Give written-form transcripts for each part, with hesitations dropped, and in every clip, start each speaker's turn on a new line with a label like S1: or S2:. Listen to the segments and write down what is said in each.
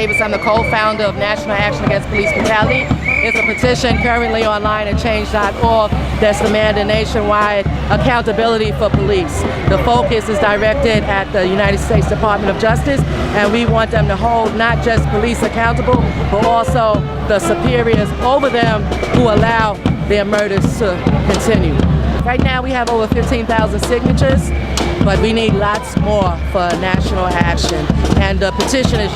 S1: Chavis. I'm the co-founder of National Action Against Police Brutality. It's a petition currently online at change.org that's demanding nationwide accountability for police. The focus is directed at the United States Department of Justice, and we want them to hold not just police accountable, but also the superiors over them who allow their murders to continue. Right now we have over 15,000 signatures, but we need lots more for national action. And the petition is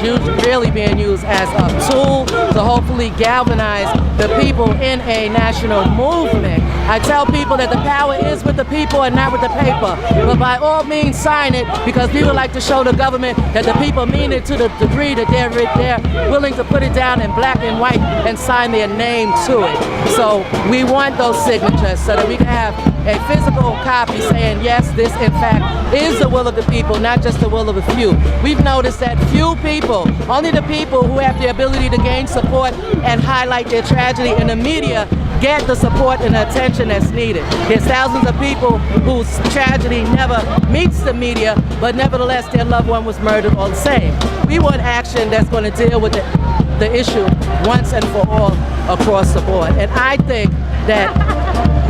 S1: really being used as a tool to hopefully galvanize the people in a national movement. I tell people that the power is with the people and not with the paper. But by all means sign it, because we would like to show the government that the people mean it to the degree that they're willing to put it down in black and white and sign their name to it. So we want those signatures so that we can have a physical copy saying, yes, this in fact is the will of the people, not just the will of a few. We've noticed that few people, only the people who have the ability to gain support and highlight their tragedy in the media, get the support and the attention that's needed. There's thousands of people whose tragedy never meets the media, but nevertheless their loved one was murdered all the same. We want action that's going to deal with the issue once and for all across the board. And I think that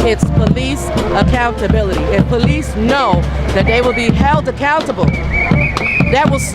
S1: it's police accountability. If police know that they will be held accountable,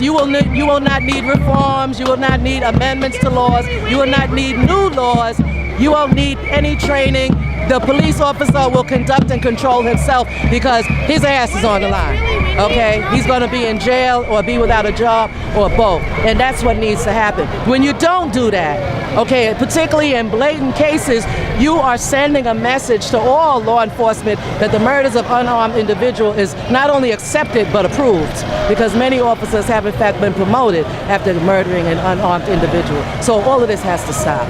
S1: you will not need reforms, you will not need amendments to laws, you will not need new laws, you won't need any training. The police officer will conduct and control himself because his ass is on the line, okay? He's gonna be in jail or be without a job or both, and that's what needs to happen. When you don't do that, okay, particularly in blatant cases, you are sending a message to all law enforcement that the murders of unarmed individuals is not only accepted but approved, because many officers have in fact been promoted after murdering an unarmed individual. So all of this has to stop.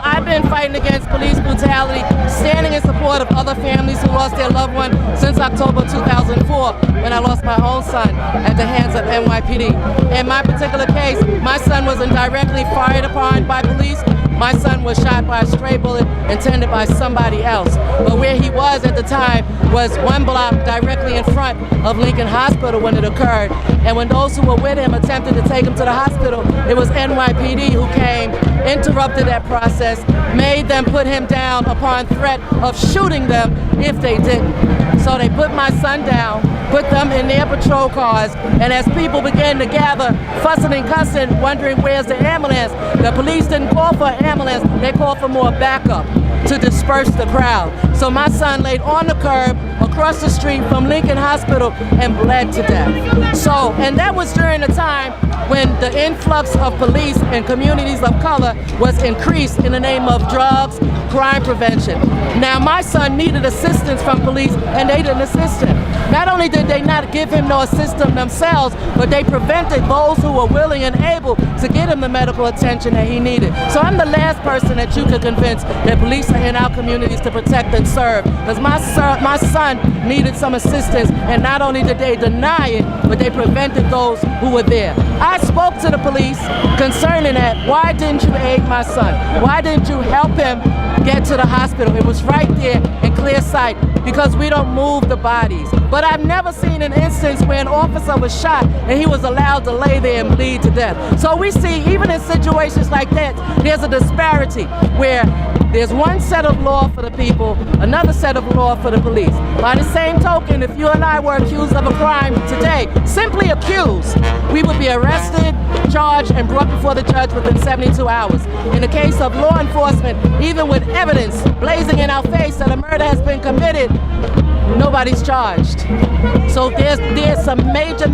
S1: I've been fighting against police brutality, standing in support of other families who lost their loved one since October 2004, when I lost my own son at the hands of NYPD. In my particular case, my son wasn't directly fired upon by police. My son was shot by a stray bullet intended by somebody else. But where he was at the time was one block directly in front of Lincoln Hospital when it occurred. And when those who were with him attempted to take him to the hospital, it was NYPD who came, interrupted that process, made them put him down upon threat of shooting them if they didn't. So they put my son down, put them in their patrol cars, and as people began to gather, fussing and cussing, wondering where's the ambulance, the police didn't call for an ambulance, they called for more backup to disperse the crowd. So my son laid on the curb across the street from Lincoln Hospital and bled to death. So, and that was during a time when the influx of police in communities of color was increased in the name of drugs, crime prevention. Now my son needed assistance from police and they didn't assist him. Not only did they not give him no assistance themselves, but they prevented those who were willing and able to get him the medical attention that he needed. So I'm the last person that you could convince that police are in our communities to protect and serve. Because my son needed some assistance, and not only did they deny it, but they prevented those who were there. I spoke to the police concerning that. Why didn't you aid my son? Why didn't you help him get to the hospital? It was right there in clear sight, because we don't move the bodies. But I've never seen an instance where an officer was shot and he was allowed to lay there and bleed to death. So we see, even in situations like that, there's a disparity where there's one set of law for the people, another set of law for the police. By the same token, if you and I were accused of a crime today, simply accused, we would be arrested, charged, and brought before the judge within 72 hours. In the case of law enforcement, even with evidence blazing in our face that a murder has been committed, nobody's charged. So there's some major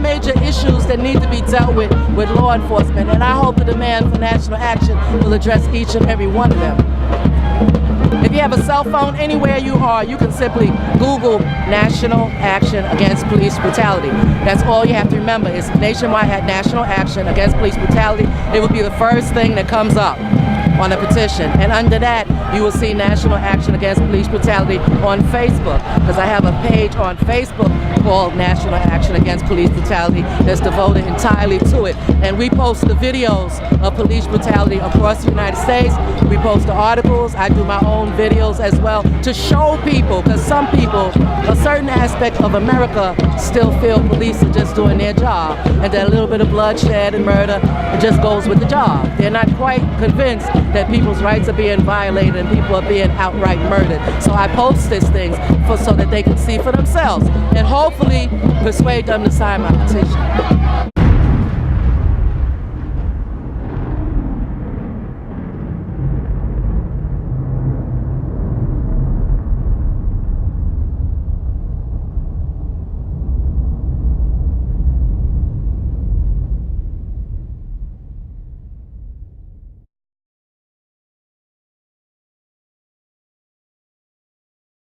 S1: issues that need to be dealt with law enforcement, and I hope the demand for national action will address each and every one of them. If you have a cell phone, anywhere you are, you can simply Google National Action Against Police Brutality. That's all you have to remember is nationwide National Action Against Police Brutality. It will be the first thing that comes up. on a petition. And under that, you will see National Action Against Police Brutality on Facebook, because I have a page on Facebook called National Action Against Police Brutality that's devoted entirely to it. And we post the videos of police brutality across the United States. We post the articles. I do my own videos as well to show people, because some people, a certain aspect of America still feel police are just doing their job, and that a little bit of bloodshed and murder, it just goes with the job. They're not quite convinced that people's rights are being violated and people are being outright murdered. So I post these things so that they can see for themselves and hopefully persuade them to sign my petition.